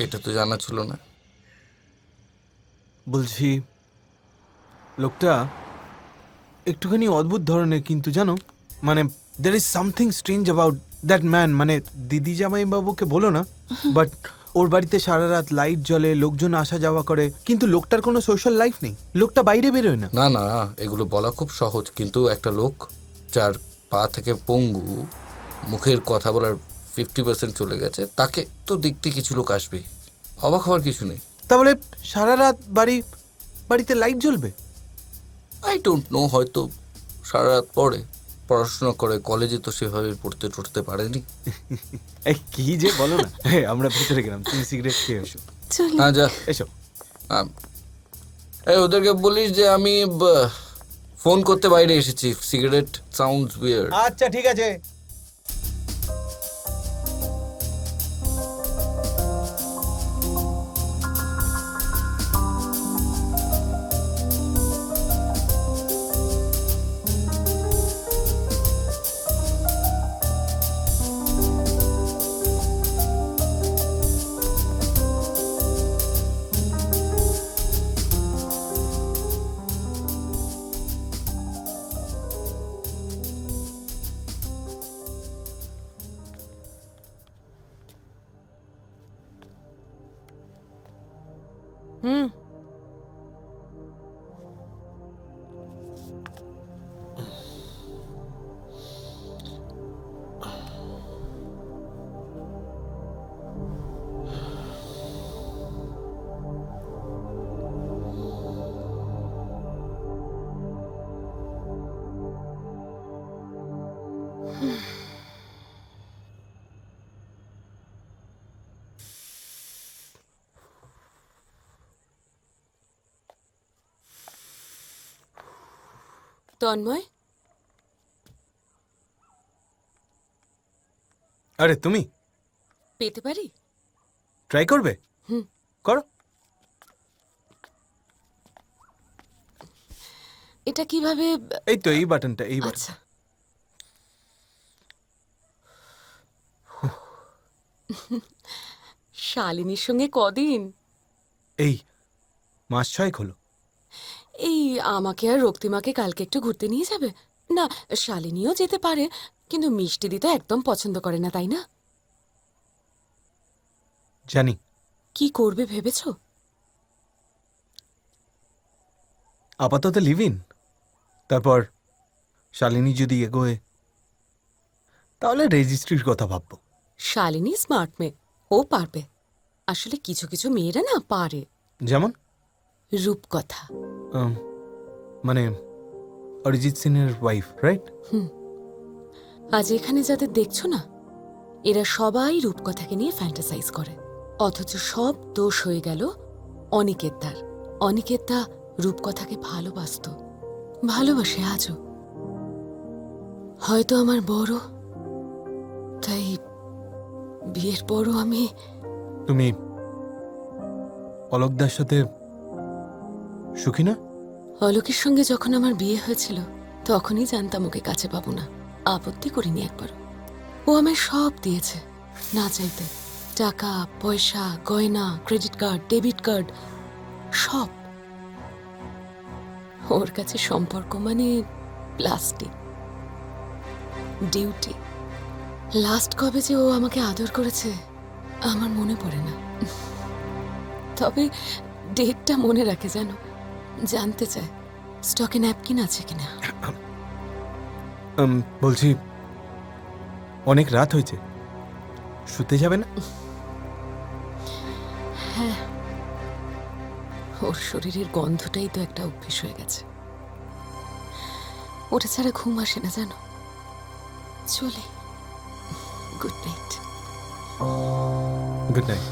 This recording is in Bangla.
এটা তো জানা ছিল না। বলছি লোকটা একটুখানি অদ্ভুত ধরনের, কিন্তু জানো মানে there is something strange about that man. মানে দিদি জামাই বাবুকে বলো না, বাট ওর বাড়িতে সারা রাত লাইট জ্বলে, লোকজন আসা যাওয়া করে, কিন্তু লোকটার কোনো সোশ্যাল লাইফ নেই। লোকটা বাইরে বেরোয় না। না না, এগুলো বলা খুব সহজ, কিন্তু একটা লোক যার পা থেকে পঙ্গু, মুখের কথা বলার 50% চলে গেছে, তাকে তো দেখতে কিছু লোক আসবেই, অবাক হওয়ার কিছু নেই। তাহলে সারা রাত বাড়িতে লাইট জ্বলবে? আই ডোন্ট নো, হয়তো সারা রাত পড়ে, পড়াশোনা করে, কলেজে তো সেভাবে পড়তে টড়তে পারেনি। এই কি যে বলো না। আমরা ভিতরে গেলাম, তুমি সিগারেট খেয়ে এসো। হ্যাঁ যা। এসো। এই ওদেরকে বলিস যে আমি ফোন করতে বাইরে এসেছি। Cigarette sounds weird. আচ্ছা ঠিক আছে। তন্ময়, আরে তুমি পেতে পারি? ট্রাই করবে? করো। এটা কিভাবে? এই তো এই বাটনটা, এই বাটন। আচ্ছা, শালিনীর সঙ্গে কদিন? এই মাস 6 হলো। এই আমাকে আর রক্তিমাকে কালকে একটু ঘুরতে নিয়ে যাবে? না, শালিনীও যেতে পারে, কিন্তু মিষ্টি দিতে একদম পছন্দ করে না, তাই না? জানি। কি করবে ভেবেছো? আপাতত লিভ ইন, তারপর শালিনী যদি এগোয় তাহলে রেজিস্ট্রির কথা ভাববো। শালিনী স্মার্ট মেয়ে, ও পারবে। আসলে কিছু কিছু মেয়েরা না পারে। যেমন রূপকথা। মানে অরিজিৎ সিং এর ওয়াইফ, রাইট? আজ এখানে যাদের দেখছো না, এরা সবাই রূপকথাকে নিয়ে ফ্যান্টাসাইজ করে, অথচ সব দোষ হয়ে গেল অনিকেতদার। অনিকেতদা রূপকথাকে ভালোবাসে আজও। হয়তো আমার বড়, তাই বিয়ের পরও আমি। তুমি অলোকদার সাথে সুখী না? অলোকের সঙ্গে যখন আমার বিয়ে হয়েছিল তখনই জানতাম ওকে কাছে পাবো না। আপত্তি করিনি একবারও। ও আমায় সব দিয়েছে না চাইতে, টাকা পয়সা, গয়না, ক্রেডিট কার্ড, ডেবিট কার্ড, সব। ওর কাছে সম্পর্ক মানে প্লাস্টিক, ডিউটি। লাস্ট কবে যে ও আমাকে আদর করেছে আমার মনে পড়ে না, তবে ডেটটা মনে রাখে, জানো, জানতে চায় স্টকে ন্যাপকিন আছে কিনা। বলছি অনেক রাত হয়েছে, শুতে যাবে না? হ্যাঁ, ওর শরীরের গন্ধটাই তো একটা অভ্যেস হয়ে গেছে। ওটা ছাড়া ঘুম আসে না, জানো। চলে। Good night. Good night.